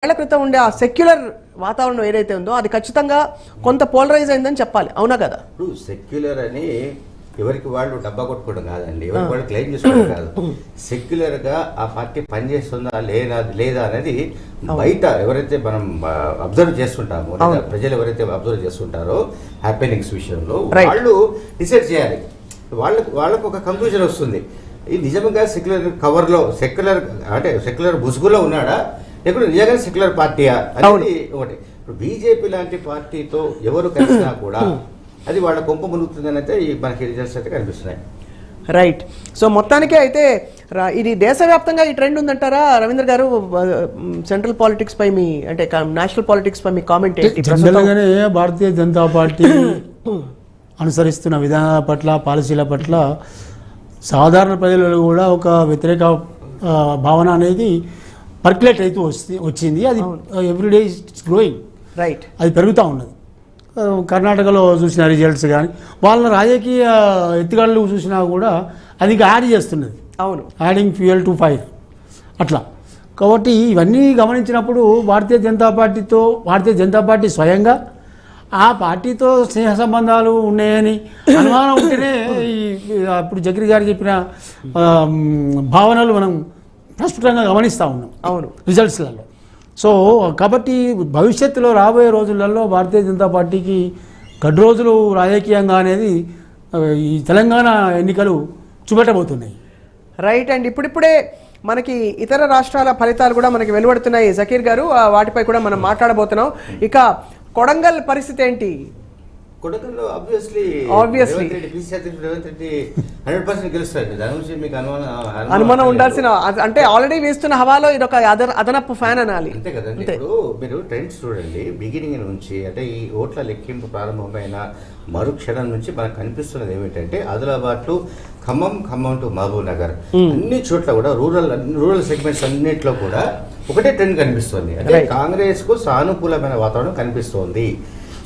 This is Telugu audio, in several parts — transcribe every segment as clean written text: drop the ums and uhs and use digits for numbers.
ఏళ్ల క్రితం ఉండే ఆ సెక్యులర్ వాతావరణం ఏదైతే ఉందో అది ఖచ్చితంగా కొంత పోలరైజ్ అయిందని చెప్పాలి, అవునా కదా? ఇప్పుడు సెక్యులర్ అని ఎవరికి వాళ్ళు డబ్బా కొట్టుకోవడం కాదండి, ఎవరికి వాళ్ళు క్లెయిమ్ చేసుకోవడం కాదు. సెక్యులర్ గా ఆ పార్టీ పనిచేస్తుందా లేదా అనేది బయట ఎవరైతే మనం అబ్జర్వ్ చేస్తుంటామో, లేదా ప్రజలు ఎవరైతే అబ్జర్వ్ చేస్తుంటారో హ్యాపెనింగ్స్ విషయంలో వాళ్ళు డిసైడ్ చేయాలి. వాళ్ళకు ఒక కంక్లూజన్ వస్తుంది, ఇది నిజంగా సెక్యులర్ కవర్లో సెక్యులర్ ముసుగులో ఉన్నాడా, లేకుంటే నిజంగా సెక్యులర్ పార్టీయా అనేది ఒకటి. ఇప్పుడు బీజేపీ లాంటి పార్టీతో ఎవరు కలిసినా కూడా అది వాళ్ళ కొంప మునుగుతుందని అయితే మనకి రిజల్ట్స్ అయితే కనిపిస్తున్నాయి. రైట్. సో మొత్తానికి అయితే ఇది దేశవ్యాప్తంగా ఈ ట్రెండ్ ఉందంటారా రవీంద్ర గారు? సెంట్రల్ పాలిటిక్స్ పై మీ అంటే నేషనల్ పాలిటిక్స్ పై మీ కామెంట్ ఏంటి? జనరల్గానే భారతీయ జనతా పార్టీ అనుసరిస్తున్న విధానాల పట్ల, పాలసీల పట్ల సాధారణ ప్రజలలో కూడా ఒక వ్యతిరేక భావన అనేది పర్క్యులేట్ అయితే వచ్చింది. అది ఎవ్రీడే ఇట్స్ గ్రోయింగ్, రైట్, అది పెరుగుతూ ఉన్నది. కర్ణాటకలో చూసిన రిజల్ట్స్ కానీ వాళ్ళ రాజకీయ ఎత్తుగడలు చూసినా కూడా అది యాడ్ చేస్తున్నది. అవును, యాడింగ్ ఫ్యూయల్ టు ఫైర్ అట్లా. కాబట్టి ఇవన్నీ గమనించినప్పుడు భారతీయ జనతా పార్టీ స్వయంగా ఆ పార్టీతో స్నేహ సంబంధాలు ఉన్నాయని అనుమానం ఉంటేనే ఇప్పుడు జగ్గిరి గారు చెప్పిన భావనలు మనం ప్రస్ఫుటంగా గమనిస్తూ ఉన్నాం అవును రిజల్ట్స్లలో. సో కాబట్టి భవిష్యత్తులో రాబోయే రోజులలో భారతీయ జనతా పార్టీకి గడ్డు రోజులు రాజకీయంగా అనేది ఈ తెలంగాణ ఎన్నికలు చూపెట్టబోతున్నాయి. రైట్. అండ్ ఇప్పుడిప్పుడే మనకి ఇతర రాష్ట్రాల ఫలితాలు కూడా మనకి వెలువడుతున్నాయి జకీర్ గారు, వాటిపై కూడా మనం మాట్లాడబోతున్నాం. ఇక కొడంగల్ పరిస్థితి ఏంటి? కొడంగల్లో ఆబ్వియస్లీ రేవంత్ రెడ్డి 100% గెలుస్తాడు. దాని గురించి మీకు అనుమానం ఉండాల్సిన, అంటే ఆల్రెడీ వేస్తున్న హవాలో ఇది ఒక అదనపు ఫ్యాన్ అనాలి. అంతే కదండి. ఇప్పుడు మీరు ట్రెండ్స్ చూడండి, బిగినింగ్ నుంచి అంటే ఈ ఓట్ల లెక్కింపు ప్రారంభమైన మరుక్షణం నుంచి మనకు కనిపిస్తున్నది ఏమిటంటే ఆదిలాబాద్ టు ఖమ్మం టు మహబూబ్ నగర్ అన్ని చోట్ల కూడా రూరల్ సెగ్మెంట్స్ అన్నింటిలో కూడా ఒకటే ట్రెండ్ కనిపిస్తుంది. అంటే కాంగ్రెస్ కు సానుకూలమైన వాతావరణం కనిపిస్తోంది.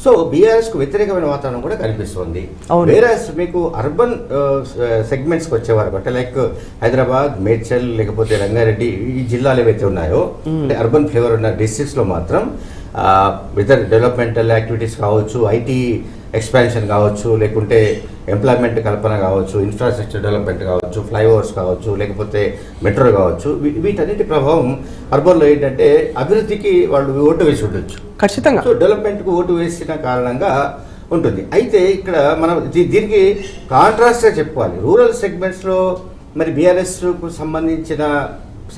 సో బీఆర్ఎస్ కు వ్యతిరేకమైన వాతావరణం కూడా కనిపిస్తుంది. వేరే మీకు అర్బన్ సెగ్మెంట్స్ కి వచ్చేవారు అంటే లైక్ హైదరాబాద్, మేడ్చల్, లేకపోతే రంగారెడ్డి, ఈ జిల్లాలు ఏవైతే ఉన్నాయో అంటే అర్బన్ ఫ్లేవర్ ఉన్న డిస్ట్రిక్ట్స్ లో మాత్రం ఇతర డెవలప్మెంటల్ యాక్టివిటీస్ కావచ్చు, ఐటీ ఎక్స్పాన్షన్ కావచ్చు, లేకుంటే ఎంప్లాయ్మెంట్ కల్పన కావచ్చు, ఇన్ఫ్రాస్ట్రక్చర్ డెవలప్మెంట్ కావచ్చు, ఫ్లైఓవర్స్ కావచ్చు, లేకపోతే మెట్రో కావచ్చు, వీటన్నిటి ప్రభావం అర్బన్లో ఏంటంటే అభివృద్ధికి వాళ్ళు ఓటు వేసి ఉండొచ్చు ఖచ్చితంగా. సో డెవలప్మెంట్కి ఓటు వేసిన కారణంగా ఉంటుంది. అయితే ఇక్కడ మనం దీనికి కాంట్రాస్ట్గా చెప్పుకోవాలి. రూరల్ సెగ్మెంట్స్లో మరి బీఆర్ఎస్కు సంబంధించిన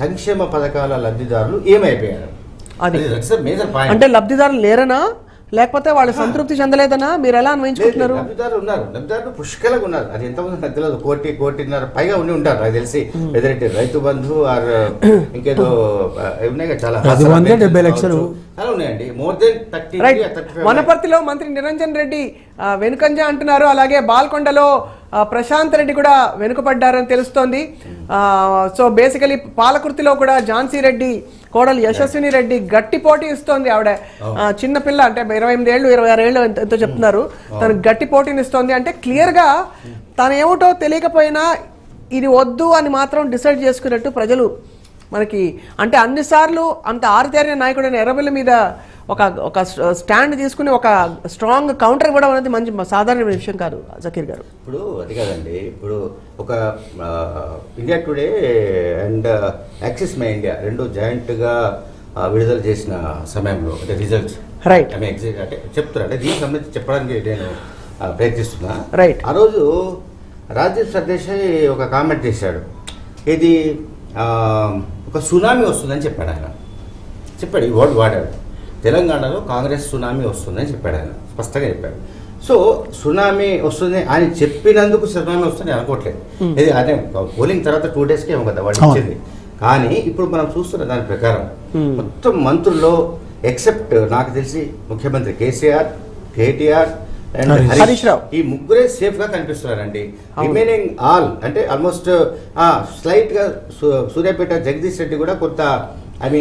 సంక్షేమ పథకాల లబ్ధిదారులు ఏమైపోయారు? అది మేజర్ పాయింట్. అంటే లబ్ధిదారులు లేరనా, లేకపోతే వాళ్ళు సంతృప్తి చెందలేదనా? మీరు ఎలా అన్వయించుకుంటున్నారు? లబ్ధిదారులు ఉన్నారు, లబ్ధిదారులు పుష్కలంగా ఉన్నారు. అది ఎంతమంది నాకు తెలియదు, కోటిన్నర పైగా ఉండి ఉంటారు నాకు తెలిసి. ఎదురైతే రైతు బంధు ఆర్ ఇంకేదో ఉన్నాయి కదా, చాలా 70 లక్షలు చాలా ఉన్నాయండి. More than 30. వనపర్తిలో మంత్రి నిరంజన్ రెడ్డి వెనుకంజ అంటున్నారు, అలాగే బాల్కొండలో ప్రశాంత్ రెడ్డి కూడా వెనుకబడ్డారని తెలుస్తోంది. సో బేసికలీ పాలకుర్తిలో కూడా ఝాన్సీ రెడ్డి కోడలు యశస్విని రెడ్డి గట్టి పోటీ ఇస్తోంది. ఆవిడ చిన్న పిల్ల, అంటే 28 ఏళ్ళు 26 ఏళ్ళు ఎంతో చెప్తున్నారు, తను గట్టి పోటీని ఇస్తోంది. అంటే క్లియర్ గా తను ఏమిటో తెలియకపోయినా ఇది వద్దు అని మాత్రం డిసైడ్ చేసుకున్నట్టు ప్రజలు మనకి, అంటే అన్నిసార్లు అంత ఆరితేరిన నాయకుడైన ఎర్రబెల్లి మీద ఒక స్టాండ్ తీసుకుని ఒక స్ట్రాంగ్ కౌంటర్ కూడా అనేది మంచి సాధారణ విషయం కాదు జకీర్ గారు. ఇప్పుడు అది కాదండి, ఇప్పుడు ఒక India today and axis my India రెండు జాయింట్గా విడుదల చేసిన సమయంలో అంటే రిజల్ట్స్ రైట్ అంటే చెప్తున్నా, అంటే దీనికి సంబంధించి చెప్పడానికి నేను ప్రయత్నిస్తున్నా. రైట్. ఆ రోజు రాజీవ్ సర్దేశాయ్ ఒక కామెంట్ చేశాడు, ఇది ఒక సునామీ వస్తుందని చెప్పాడు. ఆయన చెప్పాడు, ఈ వర్డ్ వాడాడు, తెలంగాణలో కాంగ్రెస్ సునామీ వస్తుందని చెప్పాడు. ఆయన స్పష్టంగా చెప్పాడు. సో సునామీ వస్తుంది ఆయన చెప్పినందుకు సునామీ వస్తుంది అనుకోవట్లేదు. ఇది అదే పోలింగ్ తర్వాత 2 daysకే ఏమో కదా వాడు ఇచ్చింది. కానీ ఇప్పుడు మనం చూస్తున్న దాని ప్రకారం మొత్తం మంత్రుల్లో ఎక్సెప్ట్ నాకు తెలిసి ముఖ్యమంత్రి కేసీఆర్, కేటీఆర్ అండ్ హరీష్ రావు, ఈ ముగ్గురే సేఫ్ గా కనిపిస్తున్నారండి. రిమైనింగ్ ఆల్ అంటే ఆల్మోస్ట్ స్లైట్ గా సూర్యాపేట జగదీష్ రెడ్డి కూడా కొంత కానీ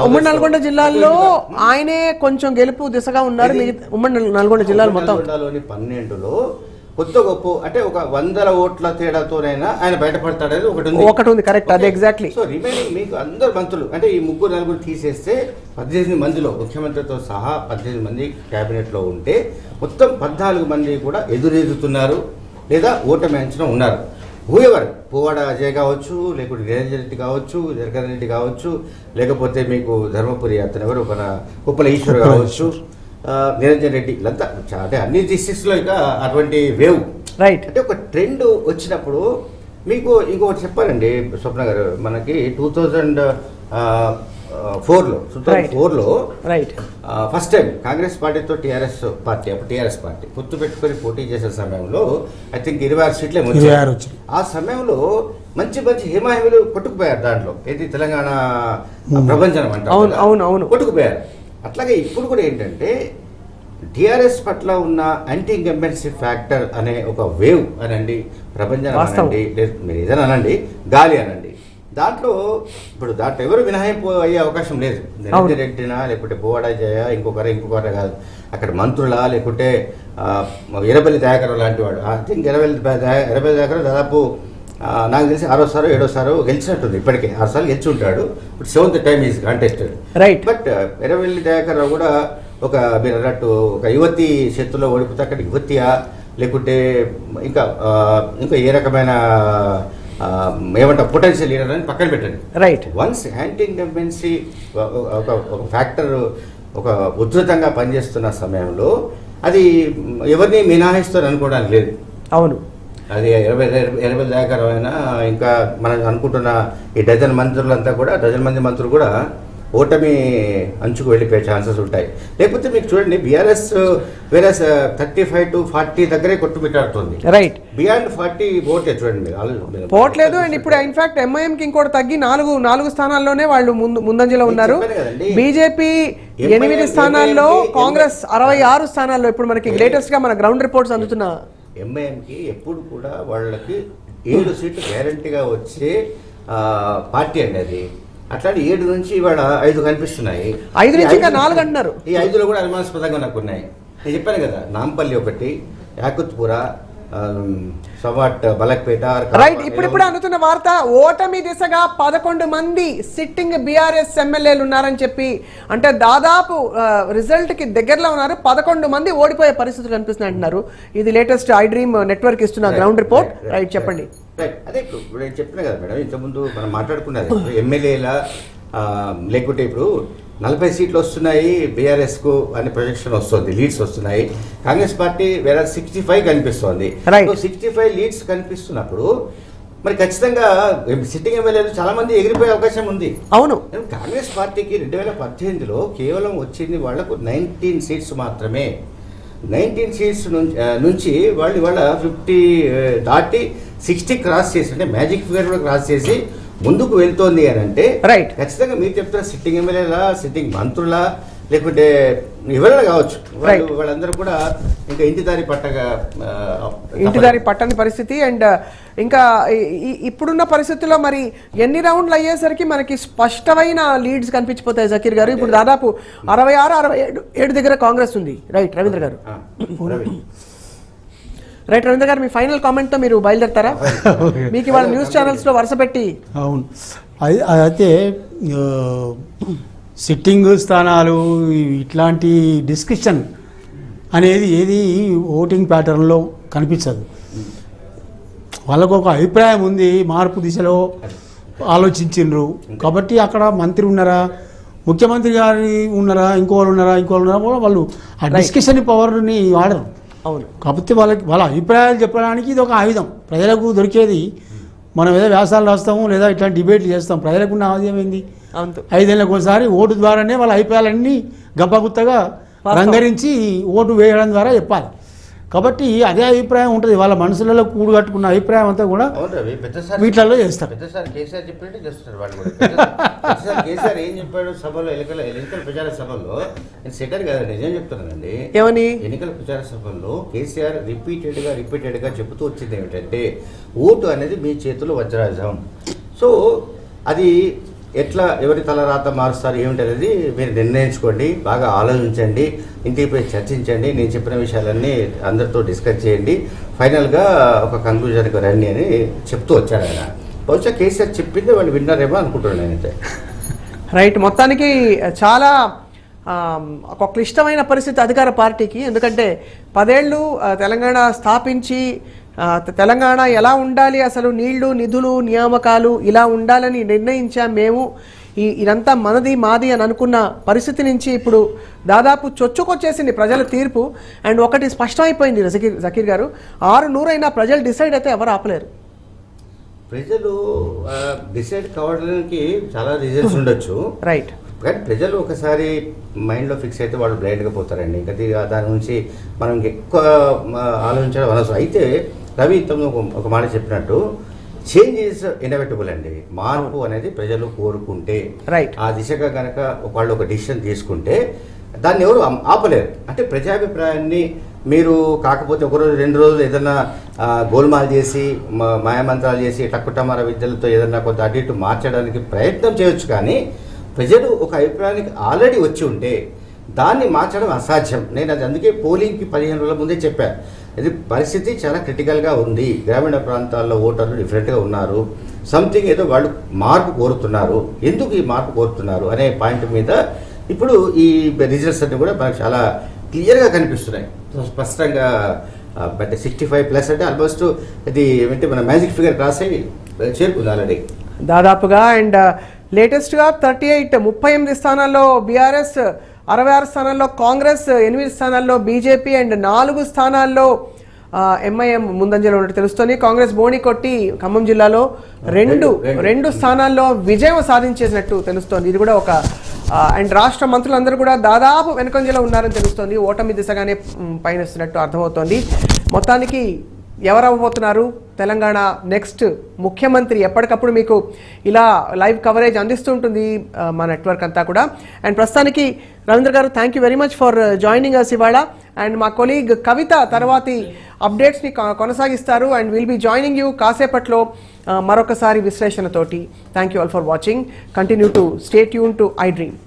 ఉమ్మడి నల్గొండ జిల్లాలో ఆయనే కొంచెం గెలుపు దిశగా ఉన్నారు. ఉమ్మడి నల్గొండ జిల్లాలో మొత్తం 12లో కొత్త గొప్ప అంటే ఒక 100 ఓట్ల తేడాతోనైనా ఆయన బయటపడతాడని ఒకటి ఉంది కరెక్ట్, అది ఎగ్జాక్ట్లీ. సో రిమైనింగ్ మీకు అందరు మంత్రులు అంటే ఈ 3-4 తీసేస్తే 18 మందిలో ముఖ్యమంత్రితో సహా 18 మంది క్యాబినెట్లో ఉంటే మొత్తం 14 మంది కూడా ఎదురెదుతున్నారు లేదా ఓటమి అంచనా ఉన్నారు. హూఎవర్ పువ్వాడ అజయ్ కావచ్చు, లేకుంటే నిరంజన్ రెడ్డి కావచ్చు, జగన్ రెడ్డి కావచ్చు, లేకపోతే మీకు ధర్మపురి అతను ఎవరు మన కుప్పల ఈశ్వర్ కావచ్చు, నిరంజన్ రెడ్డి వీళ్ళంతా అంటే అన్ని డిస్ట్రిక్ట్స్లో ఇక అటువంటి వేవ్ రైట్. అంటే ఒక ట్రెండ్ వచ్చినప్పుడు మీకు ఇంకొకటి చెప్పాలండి స్వప్న గారు, మనకి 2004లో రైట్ ఫస్ట్ టైం కాంగ్రెస్ పార్టీతో టీఆర్ఎస్ పార్టీ పొత్తు పెట్టుకొని పోటీ చేసే సమయంలో ఐ థింక్ 26 సీట్లే వచ్చాయి. ఆ సమయంలో మంచి హిమాహిమలు కొట్టుకుపోయారు దాంట్లో, ఏది తెలంగాణ ప్రభంజనం అంటారు, కొట్టుకుపోయారు. అట్లాగే ఇప్పుడు కూడా ఏంటంటే టీఆర్ఎస్ పట్ల ఉన్న యాంటీ ఇంకంబెన్సీ ఫ్యాక్టర్ అనే ఒక వేవ్ అనండి, ప్రభంజనం అనండి, మీరు ఏదైనా అనండి, గాలి అనండి, దాంట్లో ఎవరు మినహాయింపు అయ్యే అవకాశం లేదు. నిరంజన్ రెడ్డినా లేకుంటే పువ్వాడ జయ ఇంకొకరు కాదు, అక్కడ మంత్రులా లేకుంటే ఎర్రబెల్లి దయాకర్ లాంటి వాడు. ఐ థింక్ ఎర్రబెల్లి దయాకర్ దాదాపు నాకు తెలిసి 6వ సారో 7వ సారో గెలిచినట్టుంది, ఇప్పటికే 6 సార్లు గెలిచి ఉంటాడు. ఇప్పుడు 7th time is contested right. But Errabelli Dayakar Rao కూడా మీరు అన్నట్టు ఒక యువతి చేతుల్లో ఓడిపోతే అక్కడ యువతియా లేకుంటే ఇంకా ఏ రకమైన ఏమంటారు పొటెన్షియల్ లీడర్ అని పక్కన పెట్టండి రైట్. వన్స్ యాంటీ ఇంకంబెన్సీ ఒక ఫ్యాక్టర్ ఒక ఉధృతంగా పనిచేస్తున్న సమయంలో అది ఎవరిని మినహాయిస్తారు అనుకోవడానికి లేదు. అవును, అది 80 దాకా అయినా ఇంకా మనం అనుకుంటున్న ఈ డజన్ మంది మంత్రులు కూడా ఓటమి అంచుకు వెళ్ళిపోయే ఛాన్సెస్ ఉంటాయి. లేకపోతే మీకు చూడండి బీఆర్ఎస్ వేరే 35 to 40 దగ్గరే కొట్టుమిట్టాడుతుంది రైట్. బియాండ్ 40 ఓటే చూడండి పోవట్లేదు. అండ్ ఇప్పుడు ఇన్ఫాక్ట్ ఎంఐఎం కి ఇంకోటి తగ్గి 4 స్థానాల్లోనే వాళ్ళు ముందంజలో ఉన్నారు. బీజేపీ 8 స్థానాల్లో, కాంగ్రెస్ 66 స్థానాల్లో. ఇప్పుడు మనకి లేటెస్ట్ గా మన గ్రౌండ్ రిపోర్ట్స్ అందుతున్న ఎంఐఎంకి ఎప్పుడు కూడా వాళ్ళకి 7 సీట్లు గ్యారంటీగా వచ్చే పార్టీ అండి అది. అట్లాంటి 7 నుంచి ఇవాళ 5 కనిపిస్తున్నాయి. 5 నుంచి ఇంకా 4 అంటున్నారు. ఈ 5లో కూడా అనుమానాస్పదంగా నాకు ఉన్నాయి. నేను చెప్పాను కదా, నాంపల్లి ఒకటి, యాకుత్పుర, సవాట్, బలక్పేట రైట్. ఇప్పుడు అందుతున్న వార్త ఓటమి దిశగా 11 మంది సిట్టింగ్ బీఆర్ఎస్ ఎమ్మెల్యేలు ఉన్నారని చెప్పి, అంటే దాదాపు రిజల్ట్ కి దగ్గరలో ఉన్నారు. 11 మంది ఓడిపోయే పరిస్థితులు కనిపిస్తున్నాయి అంటున్నారు. ఇది లేటెస్ట్ ఐ డ్రీమ్ నెట్వర్క్ ఇస్తున్న గ్రౌండ్ రిపోర్ట్. రైట్, చెప్పండి. అదే ఇప్పుడు నేను చెప్పినా కదా మేడం, ఇంతకుముందు మనం మాట్లాడుకున్నది ఎమ్మెల్యేల లేకుంటే ఇప్పుడు 40 సీట్లు వస్తున్నాయి బీఆర్ఎస్కు అని ప్రొజెక్షన్ వస్తుంది, లీడ్స్ వస్తున్నాయి. కాంగ్రెస్ పార్టీ వేరే 65 కనిపిస్తోంది. 65 లీడ్స్ కనిపిస్తున్నప్పుడు మరి ఖచ్చితంగా సిట్టింగ్ ఎమ్మెల్యేలు చాలా మంది ఎగిరిపోయే అవకాశం ఉంది. అవును, కాంగ్రెస్ పార్టీకి 2018లో కేవలం వచ్చింది వాళ్లకు 19 సీట్స్ మాత్రమే. 19 సీట్స్ నుంచి వాళ్ళు ఇవాళ 50 దాటి 60 క్రాస్ చేసి, అంటే మ్యాజిక్ ఫిగర్ కూడా క్రాస్ చేసి ముందుకు వెళ్తోంది అని అంటే రైట్. ఖచ్చితంగా మీరు చెప్తున్న సిట్టింగ్ ఎమ్మెల్యేలా, సిట్టింగ్ మంత్రులా, లేకుంటే ఎవరైనా కావచ్చు, వాళ్ళందరూ కూడా ఇంకా ఇంటిదారి పట్టని పరిస్థితి. అండ్ ఇంకా ఇప్పుడున్న పరిస్థితుల్లో మరి ఎన్ని రౌండ్లు అయ్యేసరికి మనకి స్పష్టమైన లీడ్స్ కనిపించిపోతాయి జకీర్ గారు. ఇప్పుడు దాదాపు 66-67 దగ్గర కాంగ్రెస్ ఉంది. రైట్ రవీంద్ర గారు. రైట్ రవీంద్ర గారు, మీ ఫైనల్ కామెంట్తో మీరు బయలుదేరతారా? మీకు ఇవాళ న్యూస్ ఛానల్స్లో వరుస పెట్టి. అవును, అయితే సిట్టింగ్ స్థానాలు ఇట్లాంటి డిస్కషన్ అనేది ఏది ఓటింగ్ ప్యాటర్న్లో కనిపించదు. వాళ్ళకు ఒక అభిప్రాయం ఉంది, మార్పు దిశలో ఆలోచించిండ్రు కాబట్టి అక్కడ మంత్రి ఉన్నారా, ముఖ్యమంత్రి గారి ఉన్నారా, ఇంకోళ్ళు ఉన్నారా వాళ్ళు ఆ డిస్కషన్ పవర్ని వాడరు. అవును, కాకపోతే వాళ్ళ అభిప్రాయాలు చెప్పడానికి ఇది ఒక ఆయుధం. ప్రజలకు దొరికేది మనం ఏదో వ్యాసాలు రాస్తాము లేదా ఇట్లా డిబేట్లు చేస్తాం. ప్రజలకు ఉన్న ఆయుధం ఏంది? 5 ఏళ్ళకి ఒకసారి ఓటు ద్వారానే వాళ్ళ అభిప్రాయాలన్నీ గంపగుత్తగా రంగరించి ఓటు వేయడం ద్వారా చెప్పాలి. కాబట్టి అదే అభిప్రాయం ఉంటుంది. వాళ్ళ మనసులలో కూడు కట్టుకున్న అభిప్రాయం అంతా కూడా వీటిల్లో చేస్తారు. కేసీఆర్ చెప్పినట్టే చేస్తున్నారు వాళ్ళు కూడా. కేసీఆర్ ఏం చెప్పాడు సభలో, ఎన్నికల ప్రచార సభల్లో, నేను సెటర్ కదా నిజం చెప్తున్నానండి. ఏమని ఎన్నికల ప్రచార సభల్లో కేసీఆర్ రిపీటెడ్గా చెబుతూ వచ్చింది ఏమిటంటే ఓటు అనేది మీ చేతిలో వజ్రాయుధం. సో అది ఎట్లా ఎవరి తలరాత మారుస్తారు ఏమిటనేది మీరు నిర్ణయించుకోండి, బాగా ఆలోచించండి, ఇంటికి పోయి చర్చించండి, నేను చెప్పిన విషయాలన్నీ అందరితో డిస్కస్ చేయండి, ఫైనల్గా ఒక కంక్లూజన్కి రండి అని చెప్తూ వచ్చాడు ఆయన. బహుశా కేసీఆర్ చెప్పింది వాళ్ళు విన్నారేమో అనుకుంటున్నాను నేనైతే. రైట్, మొత్తానికి చాలా ఒక క్లిష్టమైన పరిస్థితి అధికార పార్టీకి. ఎందుకంటే 10 ఏళ్ళు తెలంగాణ స్థాపించి తెలంగాణ ఎలా ఉండాలి, అసలు నీళ్లు నిధులు నియామకాలు ఇలా ఉండాలని నిర్ణయించాం మేము, ఇదంతా మనది మాది అని అనుకున్న పరిస్థితి నుంచి ఇప్పుడు దాదాపు చొచ్చుకొచ్చేసింది ప్రజల తీర్పు. అండ్ ఒకటి స్పష్టమైపోయింది జకీర్ గారు, 600 అయినా ప్రజలు డిసైడ్ అయితే ఎవరు ఆపలేరు. ప్రజలు డిసైడ్ కావడానికి చాలా రీజన్స్ ఉండొచ్చు, రైట్, కానీ ప్రజలు ఒకసారి మైండ్లో ఫిక్స్ అయితే వాళ్ళు బ్లైండ్గా పోతారండి. ఇంకా దాని నుంచి మనం ఎక్కువ ఆలోచించడం అనవసరం. అయితే రవి ఇంతకు ఒక మాట చెప్పినట్టు చేంజ్ ఈజ్ ఇన్ఎవిటబుల్ అండి. మార్పు అనేది ప్రజలు కోరుకుంటే, రైట్, ఆ దిశగా కనుక వాళ్ళు ఒక డిసిషన్ తీసుకుంటే దాన్ని ఎవరు ఆపలేరు. అంటే ప్రజాభిప్రాయాన్ని మీరు కాకపోతే ఒక రోజు 2 రోజులు ఏదైనా గోల్మాల్ చేసి మాయామంత్రాలు చేసి టక్కుటమార విద్యలతో ఏదైనా కొంత అటు ఇటు మార్చడానికి ప్రయత్నం చేయొచ్చు, కానీ ప్రజలు ఒక అభిప్రాయానికి ఆల్రెడీ వచ్చి ఉంటే దాన్ని మార్చడం అసాధ్యం. నేను అది అందుకే పోలింగ్కి 15 రోజుల ముందే చెప్పాను, ఇది పరిస్థితి చాలా క్రిటికల్గా ఉంది, గ్రామీణ ప్రాంతాల్లో ఓటర్లు డిఫరెంట్గా ఉన్నారు, సంథింగ్ ఏదో వాళ్ళు మార్పు కోరుతున్నారు, ఎందుకు ఈ మార్పు కోరుతున్నారు అనే పాయింట్ మీద ఇప్పుడు ఈ రిజల్ట్స్ అన్ని కూడా మనకు చాలా క్లియర్గా కనిపిస్తున్నాయి, స్పష్టంగా. బట్ 65+ అంటే ఆల్మోస్ట్ ఇది ఏమంటే మన మ్యాజిక్ ఫిగర్ క్రాస్ అయ్యి చేరుకుంది ఆల్రెడీ దాదాపుగా. అండ్ లేటెస్ట్గా 38 స్థానాల్లో బీఆర్ఎస్, 66 స్థానాల్లో కాంగ్రెస్, 8 స్థానాల్లో బీజేపీ అండ్ 4 స్థానాల్లో ఎంఐఎం ముందంజలో ఉన్నట్టు తెలుస్తుంది. కాంగ్రెస్ బోణి కొట్టి ఖమ్మం జిల్లాలో రెండు స్థానాల్లో విజయం సాధించేసినట్టు తెలుస్తోంది. ఇది కూడా ఒక అండ్ రాష్ట్ర మంత్రులందరూ కూడా దాదాపు వెనుకంజలో ఉన్నారని తెలుస్తోంది. ఓటమి దిశగానే పయనిస్తున్నట్టు అర్థమవుతోంది. మొత్తానికి ఎవరు అవ్వబోతున్నారు తెలంగాణ నెక్స్ట్ ముఖ్యమంత్రి, ఎప్పటికప్పుడు మీకు ఇలా లైవ్ కవరేజ్ అందిస్తుంటుంది మా నెట్వర్క్ అంతా కూడా. అండ్ ప్రస్తుతానికి Ravindra garu thank you very much for joining us ఇవాళ. అండ్ మా కొలీగ్ కవిత తర్వాతి అప్డేట్స్ని కొనసాగిస్తారు and will be joining you కాసేపట్లో మరొకసారి విశ్లేషణతోటి. Thank you all for watching. Continue to stay tuned to I dream.